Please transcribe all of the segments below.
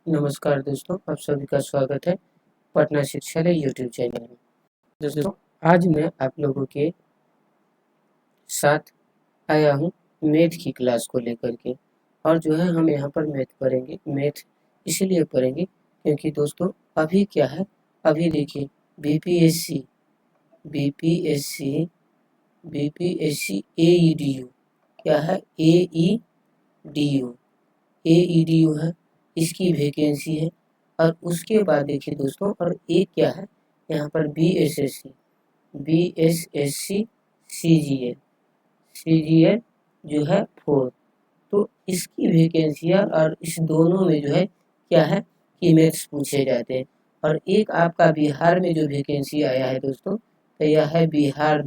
नमस्कार दोस्तों, आप सभी का स्वागत है पटना शिक्षालय यूट्यूब चैनल में। दोस्तों, आज मैं आप लोगों के साथ आया हूँ मैथ की क्लास को लेकर के। और जो है हम यहाँ पर मैथ पढ़ेंगे। मैथ इसीलिए पढ़ेंगे क्योंकि दोस्तों अभी क्या है, अभी देखिए बीपीएससी बीपीएससी बीपीएससी एईडीयू क्या है, एईडीयू है, इसकी वैकेंसी है। और उसके बाद देखिए दोस्तों, और एक क्या है यहाँ पर बीएसएससी सीजीएल जो है 4। तो इसकी वैकेंसियाँ और इस दोनों में जो है क्या है कि मैथ्स पूछे जाते हैं। और एक आपका बिहार में जो वैकेंसी आया है दोस्तों, तो यह है बिहार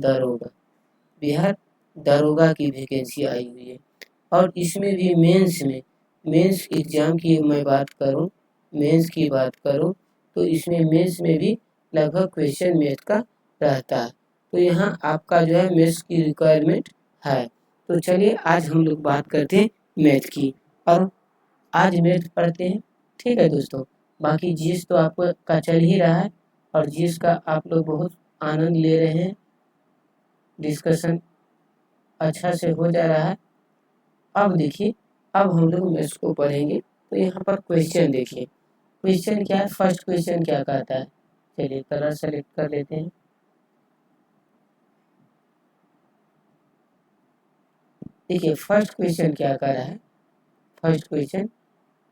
दरोगा की वैकेंसी आई हुई है। और इसमें भी मेंस एग्जाम की मैं बात करूं, मेंस की बात करूं तो इसमें मेंस में भी लगभग क्वेश्चन मैथ का रहता है। तो यहाँ आपका जो है मैथ्स की रिक्वायरमेंट है। तो चलिए आज हम लोग बात करते हैं मैथ की, और आज मैथ पढ़ते हैं। ठीक है दोस्तों, बाकी जीएस तो आपको का चल ही रहा है और जीएस का आप लोग बहुत आनंद ले रहे हैं, डिस्कशन अच्छा से हो जा रहा है। अब देखिए, अब हम लोग मैथ्स को पढ़ेंगे। तो यहाँ पर क्वेश्चन देखिए, क्वेश्चन क्या है, फर्स्ट क्वेश्चन क्या कहता है। चलिए कलर सेलेक्ट कर लेते हैं। देखिए फर्स्ट क्वेश्चन क्या कह रहा है, फर्स्ट क्वेश्चन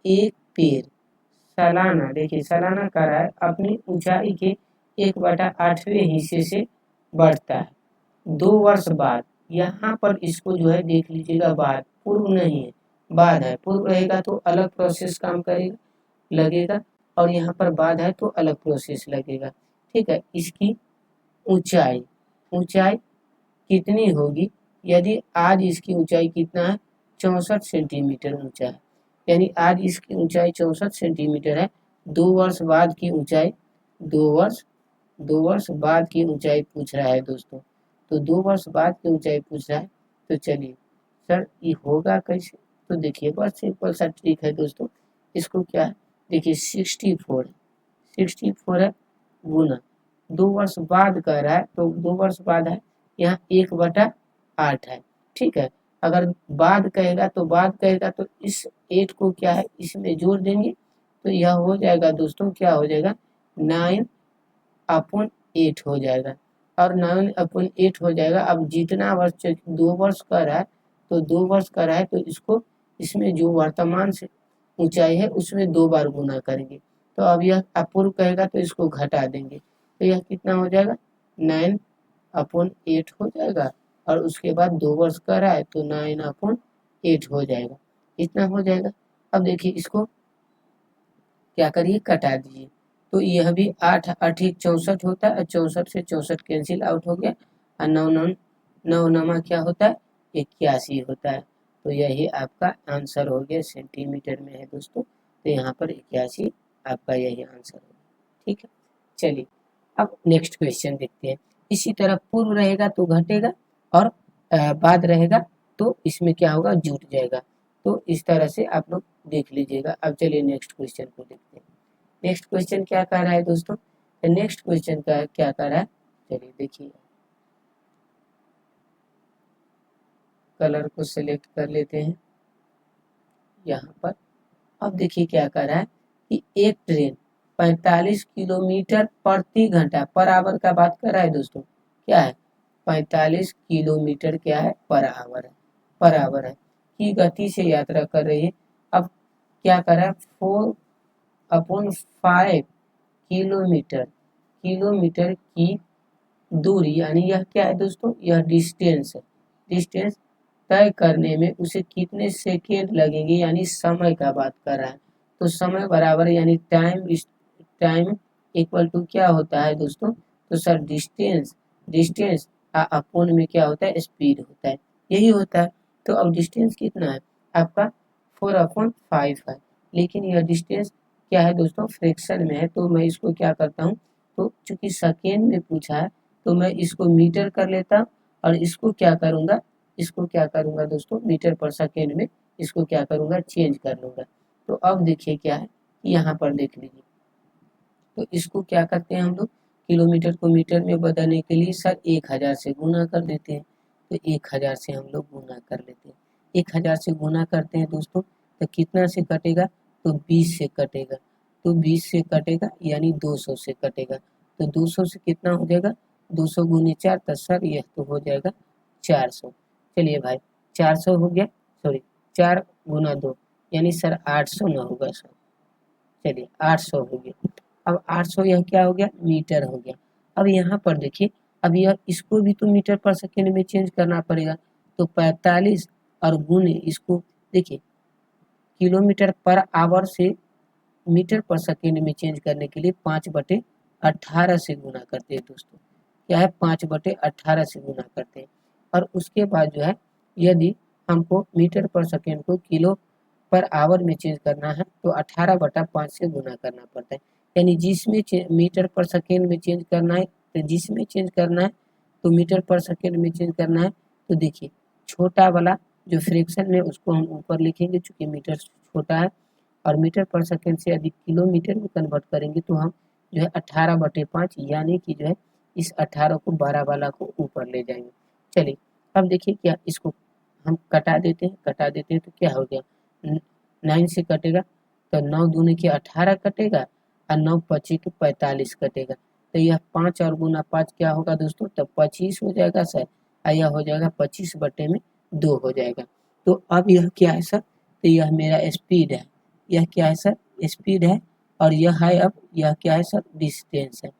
एक पेड़ सालाना, देखिए सालाना कह रहा है, अपनी ऊंचाई के 1/8वें हिस्से से बढ़ता है 2 वर्ष बाद। यहाँ पर इसको जो है देख लीजिएगा, बाद पूर्व नहीं है, बाद है। पूर्व रहेगा तो अलग प्रोसेस काम करेगा लगेगा, और यहाँ पर बाद है तो अलग प्रोसेस लगेगा। ठीक है, इसकी ऊंचाई ऊंचाई कितनी होगी। यदि आज इसकी ऊंचाई कितना है, 64 सेंटीमीटर ऊंचा है, यानी आज इसकी ऊंचाई 64 सेंटीमीटर है। 2 वर्ष बाद की ऊंचाई, 2 वर्ष बाद की ऊंचाई पूछ रहा है दोस्तों। तो 2 वर्ष बाद की ऊंचाई पूछ रहा है। तो चलिए सर ये होगा कैसे। तो देखिए बहुत सिंपल सा ट्रिक है दोस्तों। इसको क्या है, देखिए 64 है गुना 2 वर्ष बाद कह रहा है, तो 2 वर्ष बाद है, यहाँ 1/8 है। ठीक है, अगर बाद कहेगा तो इस 8 को क्या है इसमें जोड़ देंगे, तो यह हो जाएगा दोस्तों, क्या हो जाएगा 9/8 हो जाएगा। और 9/8 हो जाएगा। अब जितना वर्ष 2 वर्ष का रहा है, तो 2 वर्ष का रहा है, तो इसको इसमें जो वर्तमान से ऊंचाई है उसमें 2 बार गुना करेंगे। तो अब यह अपूर्व कहेगा तो इसको घटा देंगे, तो यह कितना हो जाएगा 9/8 हो जाएगा। और उसके बाद 2 वर्ष का रहा है तो 9/8 हो जाएगा, इतना हो जाएगा। अब देखिए इसको क्या करिए, कटा दीजिए। तो यह भी 8 8 64 होता है, 64 से 64 कैंसिल आउट हो गया, और 9 क्या होता है 81 होता है। तो यही आपका आंसर हो गया, सेंटीमीटर में है दोस्तों, तो यहाँ पर 81 आपका यही आंसर होगा। ठीक है, चलिए अब नेक्स्ट क्वेश्चन देखते हैं। इसी तरह पूर्व रहेगा तो घटेगा, और बाद रहेगा तो इसमें क्या होगा, जुट जाएगा। तो इस तरह से आप लोग देख लीजिएगा। अब चलिए नेक्स्ट क्वेश्चन को देखते हैं। नेक्स्ट क्वेश्चन क्या कह रहा है दोस्तों, नेक्स्ट क्वेश्चन का क्या कह रहा है, चलिए देखिए, कलर को सिलेक्ट कर लेते हैं यहाँ पर। अब देखिए क्या कह रहा है कि एक ट्रेन 45 किलोमीटर प्रति घंटा पर आवर का बात कर रहा है दोस्तों। क्या है 45 किलोमीटर क्या है पर आवर है की गति से यात्रा कर रही है। अब क्या कर रहा है 4/5 किलोमीटर किलोमीटर की दूरी, यानी यह क्या है दोस्तों, यह डिस्टेंस है। डिस्टेंस तय करने में उसे कितने सेकेंड लगेंगे, यानी समय का बात कर रहा है। तो समय बराबर यानी टाइम इक्वल टू क्या होता है दोस्तों, तो सर डिस्टेंस डिस्टेंस अपोन में क्या होता है, स्पीड होता है, यही होता है। तो अब डिस्टेंस कितना है आपका 4/5 है, लेकिन यह डिस्टेंस क्या है दोस्तों, फ्रैक्शन में है। तो मैं इसको क्या करता हूँ, तो चूंकि सेकेंड में पूछा है तो मैं इसको मीटर कर लेता हूँ, और इसको क्या करूँगा दोस्तों, मीटर पर सेकेंड में इसको क्या करूँगा, चेंज कर लूँगा। तो अब देखिए क्या है, यहाँ पर देख लीजिए, तो इसको क्या करते हैं हम लोग, किलोमीटर को मीटर में बदलने के लिए सर 1000 से गुना कर देते हैं। तो 1000 से हम लोग गुना कर लेते हैं, 1000 से गुना करते हैं दोस्तों, तो कितना से कटेगा, तो 20 से कटेगा, तो 20 से कटेगा यानी 200 से कटेगा, तो 200 से कितना हो जाएगा, 200 गुने 4, तो सर यह तो हो जाएगा 400। चलिए भाई 400 हो गया, सॉरी 4 गुना 2 यानी सर 800 ना होगा सर, चलिए 800 हो गया। अब 800 यह क्या हो गया, मीटर हो गया। अब यहाँ पर देखिए, अब यह इसको भी तो मीटर पर सेकेंड में चेंज करना पड़ेगा, तो 45 और गुने इसको, देखिए किलोमीटर पर आवर से मीटर पर सेकेंड में चेंज करने के लिए 5/18 से गुना करते हैं दोस्तों, क्या है 5/18 से गुना करते हैं। और उसके बाद जो है, यदि हमको मीटर पर सेकेंड को किलो पर आवर में चेंज करना है तो 18/5 से गुना करना पड़ता है, यानी जिसमें मीटर पर सेकेंड में चेंज करना है, तो जिसमें चेंज करना है तो मीटर पर सेकेंड में चेंज करना है, तो देखिए छोटा वाला जो फ्रैक्शन में उसको हम ऊपर लिखेंगे चूंकि मीटर छोटा है, और मीटर पर सेकेंड से अधिक किलोमीटर में कन्वर्ट करेंगे तो हम जो है 18/5 यानी कि जो है इस 18 को 12 वाला को ऊपर ले जाएंगे। चलिए अब देखिए क्या, इसको हम कटा देते हैं, तो क्या हो गया, 9 से कटेगा तो 9 दूनी के 18 कटेगा, और 9 पची के 45 कटेगा, तो यह 5 और गुना 5 क्या होगा दोस्तों, तब 25 हो जाएगा सर, और यह हो जाएगा 25/2 हो जाएगा। तो अब यह क्या है सर, तो यह मेरा स्पीड है, यह क्या है सर, स्पीड है, और यह है, अब यह क्या है सर, डिस्टेंस है।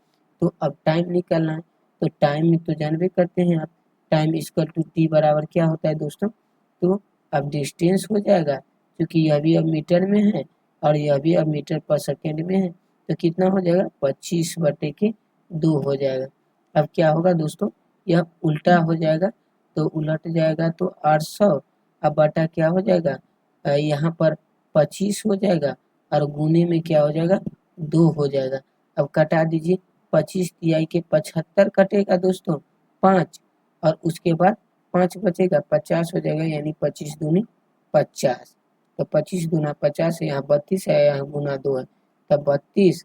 तो अब टाइम निकालना है, तो टाइम में तो जानबे करते हैं आप, टाइम इक्वल टू टी बराबर क्या होता है दोस्तों, तो अब डिस्टेंस हो जाएगा, क्योंकि यह भी अब मीटर में है और यह भी अब मीटर पर सेकेंड में है, तो कितना हो जाएगा, 25/2 हो जाएगा। अब क्या होगा दोस्तों, यह उल्टा हो जाएगा, तो उलट जाएगा तो 800, अब बटा क्या हो जाएगा, यहाँ पर 25 हो जाएगा, और गुने में क्या हो जाएगा, 2 हो जाएगा। अब कटा दीजिए, 25 तिहाई के 75 कटेगा दोस्तों, 5, और उसके बाद 5 बचेगा, 50 हो जाएगा, यानी 25 दूनी 50, तो 25 गुना 50 है, यहाँ 32 है, यहाँ गुना 2 है, तब 32,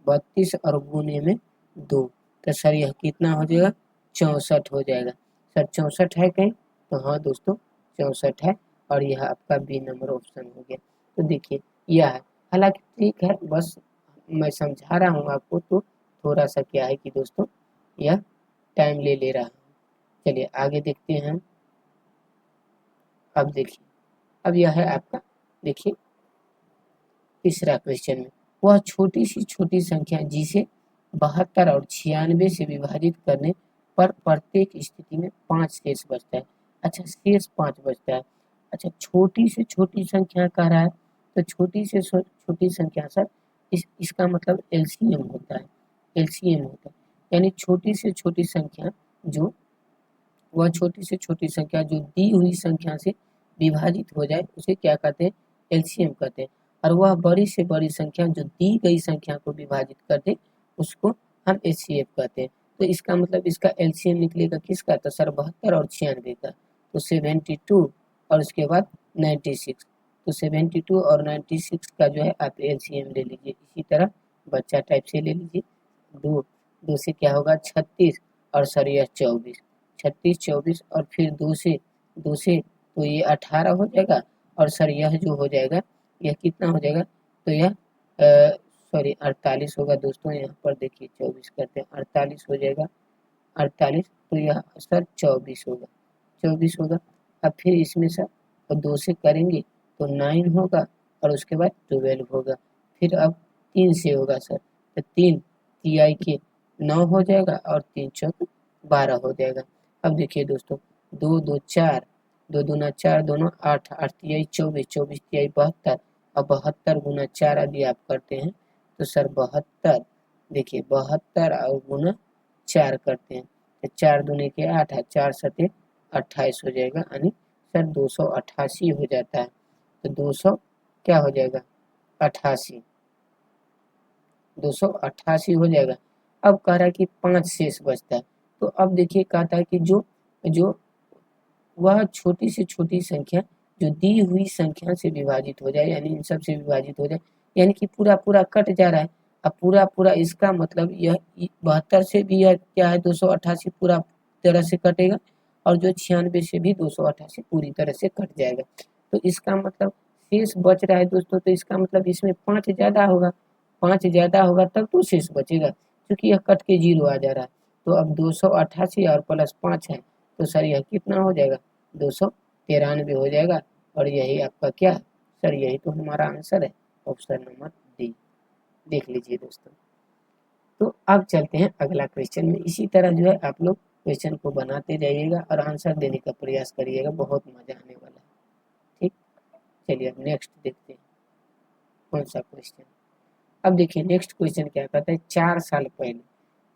32 और गुने में 2, तो सर यह कितना हो जाएगा, 64 हो जाएगा। सर 64 है कहीं, तो हाँ दोस्तों 64 है, और यह आपका बी नंबर ऑप्शन हो गया। तो देखिए यह है, हालांकि ठीक है, बस मैं समझा रहा हूँ आपको, तो थोड़ा सा क्या है कि दोस्तों यह टाइम ले रहा है। चलिए आगे देखते हैं। अब देखिए, अब यह है आपका, देखिए तीसरा क्वेश्चन में, वह छोटी संख्या जिसे 72 और 96 से विभाजित करने पर प्रत्येक स्थिति में 5 शेष बचता है। अच्छा शेष 5 बचता है, अच्छा छोटी से छोटी संख्या कह रहा है, तो छोटी से छोटी संख्या सर इसका मतलब एलसीएम होता है, एलसीएम होता है, यानी छोटी से छोटी संख्या जो, वह छोटी से छोटी संख्या जो दी हुई संख्या से विभाजित हो जाए उसे क्या कहते हैं, एलसीएम कहते हैं, और वह बड़ी से बड़ी संख्या जो दी गई संख्या को विभाजित कर दे उसको हम एचसीएफ कहते हैं। तो इसका मतलब इसका एलसीएम निकलेगा किसका, तो सर 72 और 96 का, तो 72 और उसके बाद 96, तो 72 और 96 का जो है आप एलसीएम ले लीजिए, इसी तरह बच्चा टाइप से ले लीजिए, दो दो से क्या होगा 36, और सर यह 24, 36 24 और फिर दो से तो ये 18 हो जाएगा, और सर यह जो हो जाएगा यह कितना हो जाएगा, तो यह सॉरी 48 होगा दोस्तों, यहाँ पर देखिए 24 करते हैं, 48 हो जाएगा, 48, तो यह सर 24 होगा, 24 होगा। अब फिर इसमें सर और 2 से करेंगे तो 9 होगा, और उसके बाद 12 होगा, फिर अब 3 से होगा सर, तो 3 तिहाई के 9 हो जाएगा, और 3 चौक 12 हो जाएगा। अब देखिए दोस्तों, 2 2 4, 2 दूना 4, दोनों 8, 8 तिहाई 24, 24 तिहाई 72, और 72 गुना 4 यदि आप करते हैं तो सर 72, देखिए 72 और गुना 4 करते हैं, तो 4 दूनी के 8 है, 4 सते 28 हो जाएगा, यानी सर 288 हो जाता है, तो 200 क्या हो जाएगा 88, 288 हो जाएगा। अब कह रहा है कि 5 शेष बचता है, तो अब देखिए कहता है कि जो जो वह छोटी से छोटी संख्या जो दी हुई संख्या से विभाजित हो जाए, यानी इन सब से विभाजित हो जाए, यानी कि पूरा पूरा कट जा रहा है। अब पूरा पूरा इसका मतलब यह 72 से भी यह क्या है 288 पूरा तरह से कटेगा, और जो 96 से भी 288 पूरी तरह से कट जाएगा। तो इसका मतलब शेष बच रहा है दोस्तों, तो इसका मतलब इसमें 5 ज़्यादा होगा, 5 ज़्यादा होगा तब तो शेष बचेगा, क्योंकि यह कट के 0 आ जा रहा है। तो अब 288 और प्लस 5 है, तो सर यह कितना हो जाएगा, 293 हो जाएगा। और यही आपका क्या है सर, यही तो हमारा आंसर है, ऑप्शन नंबर डी। देख लीजिए दोस्तों। तो अब चलते हैं अगला क्वेश्चन में। इसी तरह जो है आप लोग क्वेश्चन को बनाते जाइएगा और आंसर देने का प्रयास करिएगा, बहुत मजा आने वाला है। ठीक, चलिए अब नेक्स्ट देखते हैं कौन सा क्वेश्चन। अब देखिए नेक्स्ट क्वेश्चन क्या कहता है, 4 साल पहले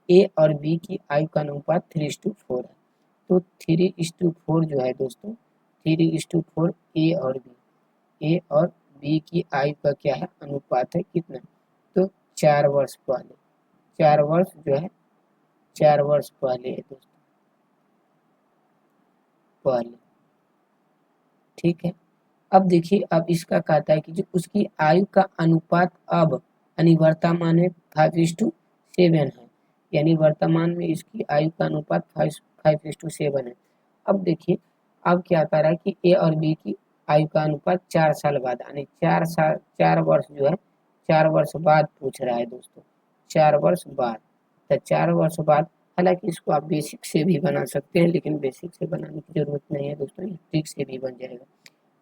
ए और बी की आयु का अनुपात 3:4 है। तो 3:4 जो है दोस्तों, 3:4 ए और बी की आयु का क्या है, अनुपात है कितना, तो 4 वर्ष पहले, 4 वर्ष जो है 4 वर्ष पहले है दोस्तों, पहले। ठीक है, अब देखिए अब इसका कहता है कि जो उसकी आयु का अनुपात अब यानी वर्तमान में 5:7 है, यानी वर्तमान में इसकी आयु का अनुपात 5:7 है। अब देखिए अब क्या कर रहा है कि ए और बी की आयु का अनुपात 4 साल बाद, यानी 4 वर्ष जो है 4 वर्ष बाद पूछ रहा है दोस्तों, 4 वर्ष बाद। तो 4 वर्ष बाद, हालांकि इसको आप बेसिक से भी बना सकते हैं, लेकिन बेसिक से बनाने की जरूरत नहीं है दोस्तों, ट्रिक से भी बन जाएगा।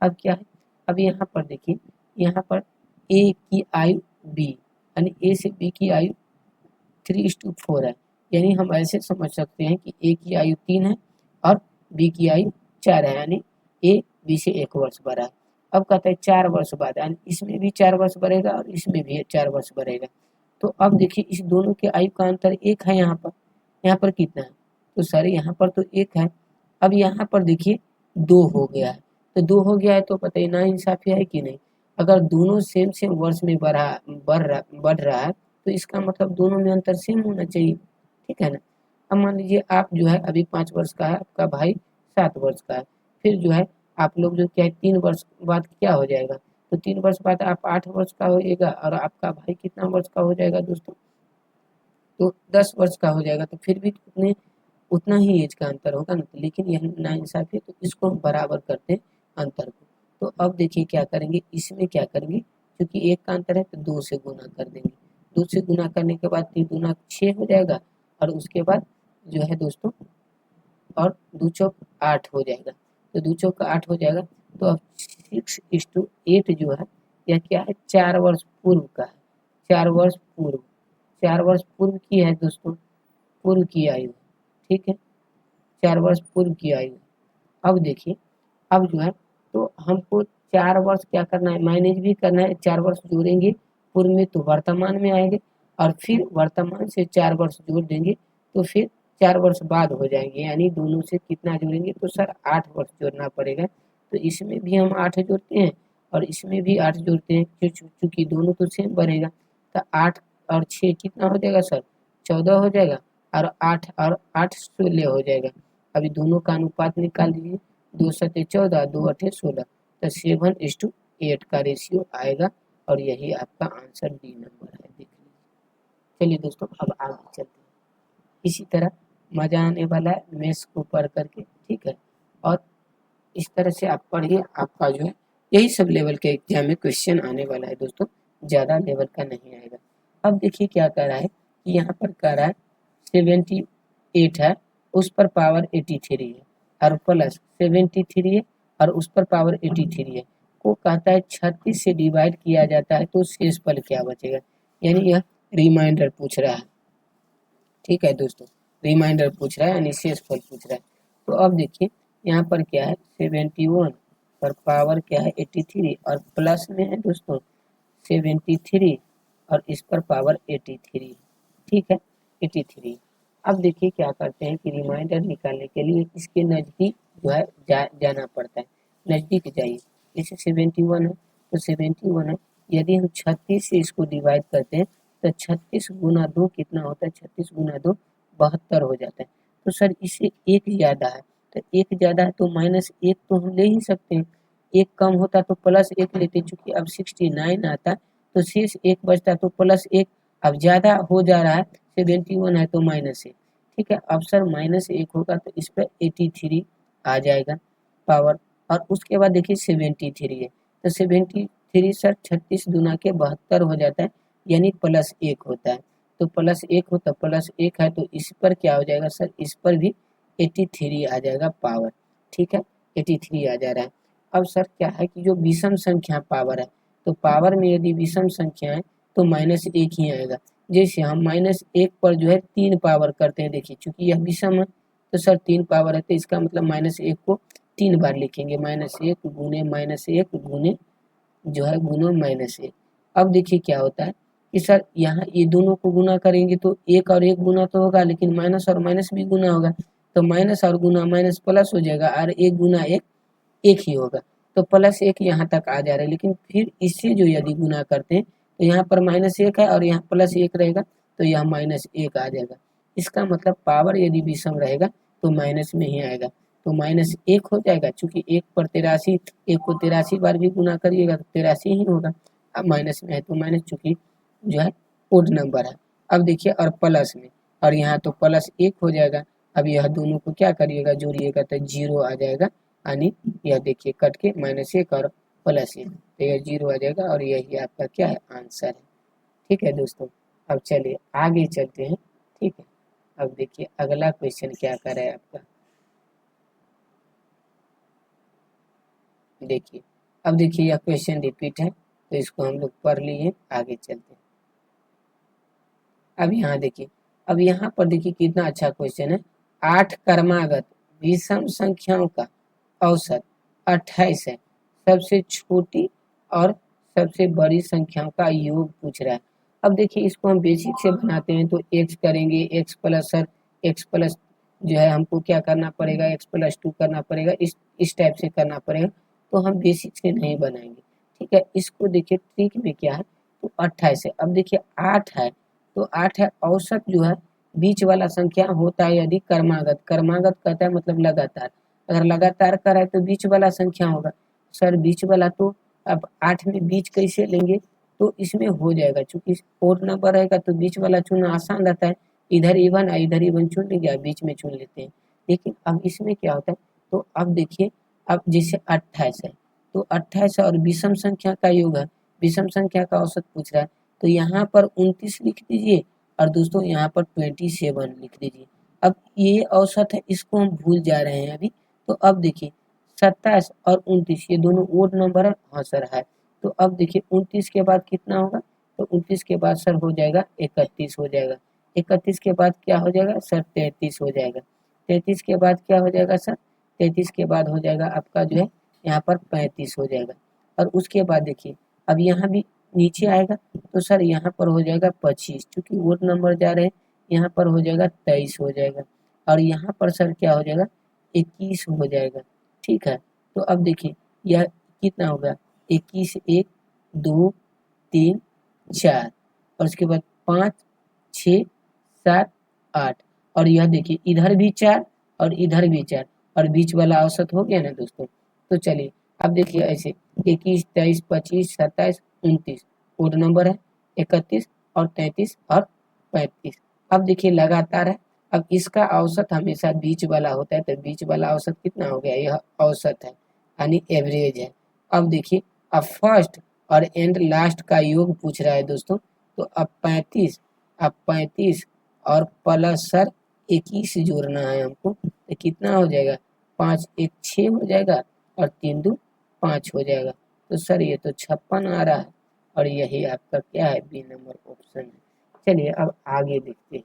अब क्या है, अब यहाँ पर देखिए, यहाँ पर ए की आयु बी, यानी ए से बी की आयु 3:4 है, यानी हम ऐसे समझ सकते हैं कि ए की आयु 3 है और बी की आयु 4 है, यानी ए बी से 1 वर्ष बड़ा है। अब कहता है 4 वर्ष बाद, यानी इसमें भी 4 वर्ष बढ़ेगा और इसमें भी 4 वर्ष बढ़ेगा। तो अब देखिए इस दोनों के आयु का अंतर 1 है, यहाँ पर कितना है, तो सर यहाँ पर तो 1 है। अब यहाँ पर देखिए 2 हो गया है, तो 2 हो गया है तो बताइए नाइंसाफी है कि नहीं। अगर दोनों सेम सेम वर्ष में बढ़ रहा है, तो इसका मतलब दोनों में अंतर सेम होना चाहिए, ठीक है ना। अब मान लीजिए आप जो है अभी 5 वर्ष का है, आपका भाई 7 वर्ष का है, फिर जो है आप लोग जो क्या है 3 वर्ष बाद क्या हो जाएगा, तो 3 वर्ष बाद आप 8 वर्ष का होइएगा और आपका भाई कितना वर्ष का हो जाएगा दोस्तों, तो 10 वर्ष का हो जाएगा। तो फिर भी उतना ही एज का अंतर होगा ना, तो लेकिन यह नाइंसाफी है, तो इसको हम बराबर करते हैं अंतर को। तो अब देखिए क्या करेंगे, इसमें क्या करेंगे, क्योंकि 1 का अंतर है तो 2 से गुना कर देंगे, 2 से गुना करने के बाद 3 दूना 6 हो जाएगा, और उसके बाद जो है दोस्तों और 2 चौक 8 हो जाएगा, तो 2 चौक 8 हो जाएगा। तो अब 6:8 जो है यह क्या है, 4 वर्ष पूर्व का है, 4 वर्ष पूर्व, 4 वर्ष पूर्व की है दोस्तों, पूर्व की आयु, ठीक है, 4 वर्ष पूर्व की आयु। अब देखिए अब जो है तो हमको 4 वर्ष क्या करना है, मैनेज भी करना है, 4 वर्ष जोड़ेंगे पूर्व में तो वर्तमान में आएंगे, और फिर वर्तमान से 4 वर्ष जोड़ देंगे तो फिर 4 वर्ष बाद हो जाएंगे, यानी दोनों से कितना जोड़ेंगे, तो सर 8 वर्ष जोड़ना पड़ेगा। तो इसमें भी हम 8 जोड़ते हैं और इसमें भी 8 जोड़ते हैं, चूंकि दोनों तो सेम बढ़ेगा। तो 8 और 6 कितना हो जाएगा सर, 14 हो जाएगा, और 8 16 हो जाएगा। अभी दोनों का अनुपात निकाल लीजिए, 2 7 14, 2 8 16, तो 7:8 का रेशियो आएगा, और यही आपका आंसर डी नंबर है, देख लीजिए। चलिए दोस्तों अब आगे चलते हैं, इसी तरह मजा आने वाला है मैथ्स को पढ़ करके, ठीक है। और इस तरह से आप पढ़िए, आपका जो है यही सब लेवल के एग्जाम में क्वेश्चन आने वाला है दोस्तों, ज़्यादा लेवल का नहीं आएगा। अब देखिए क्या कर रहा है कि यहाँ पर कर रहा है 78 है, उस पर पावर 83 है, और प्लस 73 है और उस पर पावर 83 है, को कहता है 36 से डिवाइड किया जाता है तो शेष फल क्या बचेगा, यानी यह रिमाइंडर पूछ रहा है, ठीक है दोस्तों, रिमाइंडर पूछ रहा है यानी शेष फल पूछ रहा है। तो अब देखिए यहाँ पर क्या है 71 पर पावर क्या है 83, और प्लस में है दोस्तों 73 और इस पर पावर 83, ठीक है 83। अब देखिए क्या करते हैं कि रिमाइंडर निकालने के लिए इसके नज़दीक जो है जाना पड़ता है, नज़दीक जाइए। जैसे 71 है तो 71 है, यदि हम 36 से इसको डिवाइड करते हैं तो 36 गुना 2 कितना होता है, 36 गुना 2 72 हो जाता है। तो सर इससे 1 ज़्यादा है, तो 1 ज़्यादा है तो -1 तो हम ले ही सकते हैं, 1 कम होता तो +1 लेते, चूँकि अब 69 आता तो शेष 1 बचता, तो +1। अब ज़्यादा हो जा रहा है, 71 है तो -1, ठीक है। अब सर -1 होगा तो इस पर 83 आ जाएगा पावर। और उसके बाद देखिए 73 है, तो 73 सर 36 दूना के 72 हो जाता है, यानी +1 होता है। तो +1 होता, +1 है तो इस पर क्या हो जाएगा सर, इस पर भी 83 आ जाएगा पावर, ठीक है। 83 आ जा रहा है। अब सर क्या है कि जो विषम संख्या पावर है, तो पावर में यदि विषम संख्या है तो -1 ही आएगा। जैसे हम -1 पर जो है 3 पावर करते हैं, देखिए चूंकि यह विषम है तो सर 3 पावर है, तो इसका मतलब -1 को 3 बार लिखेंगे, -1 गुने -1 गुने जो है गुनो -1। अब देखिए क्या होता है कि सर यहाँ ये दोनों को गुना करेंगे तो 1 और 1 गुना तो होगा, लेकिन माइनस और माइनस भी गुना होगा, तो माइनस और गुना माइनस प्लस हो जाएगा, और 1 गुना 1 1 ही होगा, तो +1 यहाँ तक आ जा रहा है। लेकिन फिर इससे जो यदि गुना करते हैं तो यहाँ पर -1 है और यहाँ +1 रहेगा, तो यह -1 आ जाएगा। इसका मतलब पावर यदि विषम रहेगा तो माइनस में ही आएगा, तो -1 हो जाएगा। चूंकि 1 पर 83, 1 को 83 बार भी गुना करिएगा तो 83 ही होगा। अब माइनस में है तो माइनस, चूंकि जो है ओड नंबर है। अब देखिए और प्लस में, और यहाँ तो +1 हो जाएगा। अब यह दोनों को क्या करिएगा, जोड़िएगा तो 0 आ जाएगा, यानी यह देखिए कट के -1 और +1, तो यह 0 आ जाएगा, और यही आपका क्या है, आंसर है। ठीक है दोस्तों, अब चलिए आगे चलते हैं। ठीक है, अब देखिए अगला क्वेश्चन क्या कर रहा है आपका, देखिए। अब देखिए यह क्वेश्चन रिपीट है, तो इसको हम लोग पढ़ लिए, आगे चलते हैं। अब यहाँ देखिए, अब यहाँ पर देखिए कितना अच्छा क्वेश्चन है। 8 क्रमागत विषम संख्याओं का औसत 28 है, सबसे छोटी और सबसे बड़ी संख्याओं का योग पूछ रहा है। अब देखिए इसको हम बेसिक से बनाते हैं, तो x करेंगे, x plus sir x plus जो है हमको क्या करना पड़ेगा, x+2 करना पड़ेगा, इस टाइप से करना पड़ेगा, तो हम बेसिक से नहीं बनाएंगे। ठीक है, इसको देखिए ट्रिक में क्या है, तो 28 है। अब देखिए 8 है, तो 8 है, औसत जो है बीच वाला संख्या होता है यदि क्रमागत, क्रमागत कहता है मतलब लगातार, अगर लगातार का है तो बीच वाला संख्या होगा। सर बीच वाला तो अब 8 में बीच कैसे लेंगे, तो इसमें हो जाएगा, चूंकि ओड नंबर रहेगा तो बीच वाला चुनना आसान रहता है, इधर इवन है इधर इवन चुन लेंगे, बीच में चुन लेते हैं। लेकिन अब इसमें क्या होता है, तो अब देखिए, अब जैसे 28 है, तो 28 और विषम संख्या का योग है, विषम संख्या का औसत पूछ रहा है, तो यहाँ पर 29 लिख दीजिए, और दोस्तों यहाँ पर 27 लिख दीजिए। अब ये औसत है, इसको हम भूल जा रहे हैं अभी। तो अब देखिए 27 और 29 ये दोनों ओड नंबर है, हाँ सर है। तो अब देखिए 29 के बाद कितना होगा, तो 29 के बाद सर हो जाएगा 31 हो जाएगा, 31 के बाद क्या हो जाएगा सर 33 हो जाएगा, 33 के बाद क्या हो जाएगा सर, 33 के बाद हो जाएगा आपका जो है यहाँ पर 35 हो जाएगा। और उसके बाद देखिए अब यहाँ भी नीचे आएगा, तो सर यहाँ पर हो जाएगा 25, क्योंकि वोट नंबर जा रहे हैं, यहाँ पर हो जाएगा 23 हो जाएगा, और यहाँ पर सर क्या हो जाएगा 21 हो जाएगा। ठीक है, तो अब देखिए यह कितना होगा, 21 1 2 3 4, और उसके बाद 5 6 7 8, और यह देखिए इधर भी 4 और इधर भी 4, और बीच वाला औसत हो गया ना दोस्तों। तो चलिए अब देखिए ऐसे 21 23 25 27 29 ओड नंबर है, 31 और 33 और 35। अब देखिए लगातार है, अब इसका औसत हमेशा बीच वाला होता है, तो बीच वाला औसत कितना हो गया, यह औसत है यानी एवरेज है। अब देखिए अब फर्स्ट और एंड लास्ट का योग पूछ रहा है दोस्तों, तो अब 35 और प्लस सर 21 जोड़ना है हमको, तो कितना हो जाएगा, 5 1 6 हो जाएगा, और 3 2 5 हो जाएगा। तो सर ये तो 56 आ रहा है, और यही आपका क्या है, बी नंबर ऑप्शन है। चलिए अब आगे देखते हैं।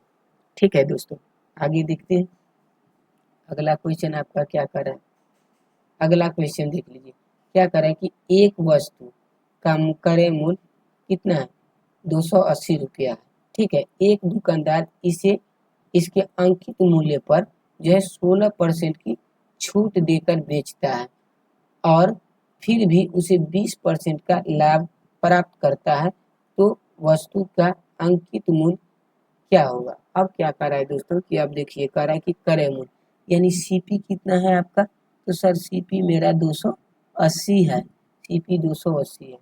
ठीक है दोस्तों, आगे देखते हैं अगला क्वेश्चन आपका क्या कर रहा है। अगला क्वेश्चन देख लीजिए, क्या कर रहा है कि एक वस्तु का क्रय मूल्य कितना है, 280 रुपया है। ठीक है, एक दुकानदार इसे इसके अंकित मूल्य पर जो है 16% की छूट देकर बेचता है, और फिर भी उसे 20% का लाभ प्राप्त करता है, तो वस्तु का अंकित मूल्य क्या होगा। अब क्या कर रहा है दोस्तों कि अब देखिए कह रहा है कि क्रय मूल्य यानी सीपी कितना है आपका, तो सर सीपी मेरा 280 है, सीपी 280 है।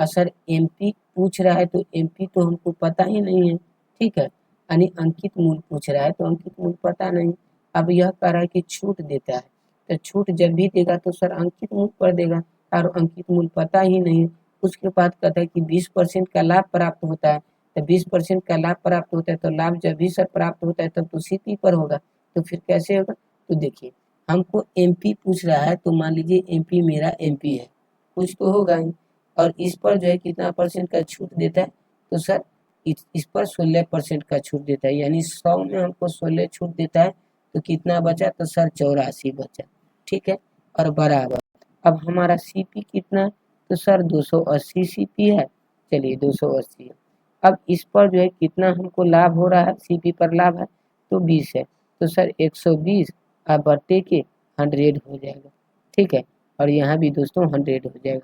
और सर एमपी पूछ रहा है तो एमपी तो हमको पता ही नहीं है, ठीक है। यानी अंकित मूल पूछ रहा है तो अंकित मूल पता नहीं। अब यह कह रहा है कि छूट देता है, तो छूट जब भी देगा तो सर अंकित मूल पर देगा, और अंकित मूल पता ही नहीं है। उसके बाद कहता है कि 20% का लाभ प्राप्त होता है, तो 20% का लाभ प्राप्त होता है तो लाभ जब भी सर प्राप्त होता है तब तो सीपी पर होगा, तो फिर कैसे होगा। तो देखिए हमको एमपी पूछ रहा है तो मान लीजिए एमपी मेरा एमपी है, कुछ तो होगा ही, और इस पर जो है कितना परसेंट का छूट देता है, तो सर इस पर 16% का छूट देता है, यानी 100 में हमको 16 छूट देता है, तो कितना बचा, तो सर 84 बचा, ठीक है। और बराबर अब हमारा सीपी कितना है, तो सर 280 सीपी है, चलिए 280 है। अब इस पर जो है कितना हमको लाभ हो रहा है, सीपी पर लाभ है तो 20 है, तो सर 120 अब बटे के 100 हो जाएगा, ठीक है। और यहाँ भी दोस्तों 100 हो जाएगा,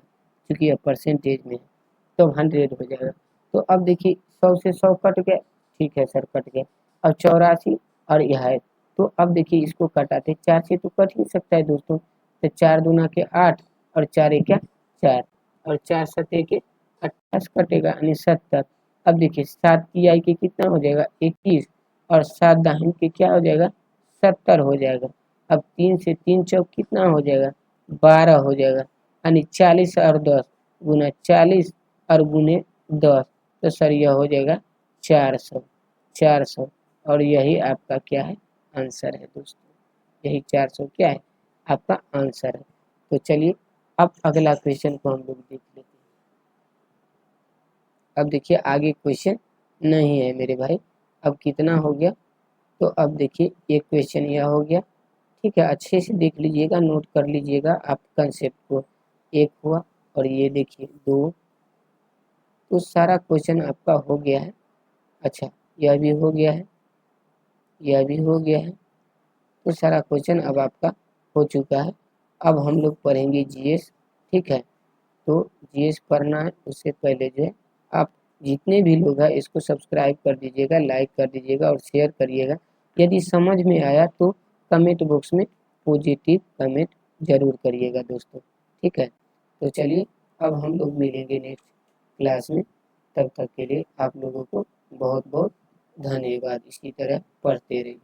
क्योंकि यह परसेंटेज में है तो 100 हो जाएगा। तो अब देखिए 100 से 100 कट गया, ठीक है सर कट गया। अब 84 और यह है, तो अब देखिए इसको कटाते 4 से तो कट ही सकता है दोस्तों, तो 4 दूना के 8 और 4 एक 4 और 4 सते के 28 कटेगा यानी 70। अब देखिए 7 की आई के कितना हो जाएगा 21 और 7 दाहिन के क्या हो जाएगा 70 हो जाएगा। अब 3 से 3 चौक कितना हो जाएगा 12 हो जाएगा, यानी 40 और 10 गुना 40 और गुने 10, तो सर यह हो जाएगा 400। और यही आपका क्या है आंसर है दोस्तों, यही 400 क्या है आपका आंसर है। तो चलिए अब अगला क्वेश्चन को हम लोग देख लेते हैं। अब देखिए आगे क्वेश्चन नहीं है मेरे भाई। अब कितना हो गया, तो अब देखिए एक क्वेश्चन यह हो गया, ठीक है। अच्छे से देख लीजिएगा, नोट कर लीजिएगा आप कंसेप्ट को। एक हुआ और ये देखिए 2, तो सारा क्वेश्चन आपका हो गया है। अच्छा यह भी हो गया है, यह भी हो गया है, तो सारा क्वेश्चन अब आपका हो चुका है। अब हम लोग पढ़ेंगे जीएस, ठीक है। तो जीएस पढ़ना है उससे पहले जो है आप जितने भी लोग हैं इसको सब्सक्राइब कर दीजिएगा, लाइक कर दीजिएगा और शेयर करिएगा। यदि समझ में आया तो कमेंट बॉक्स में पॉजिटिव कमेंट जरूर करिएगा दोस्तों, ठीक है। तो चलिए अब हम लोग मिलेंगे नेक्स्ट क्लास में, तब तक के लिए आप लोगों को बहुत बहुत धन्यवाद। इसी तरह पढ़ते रहिए।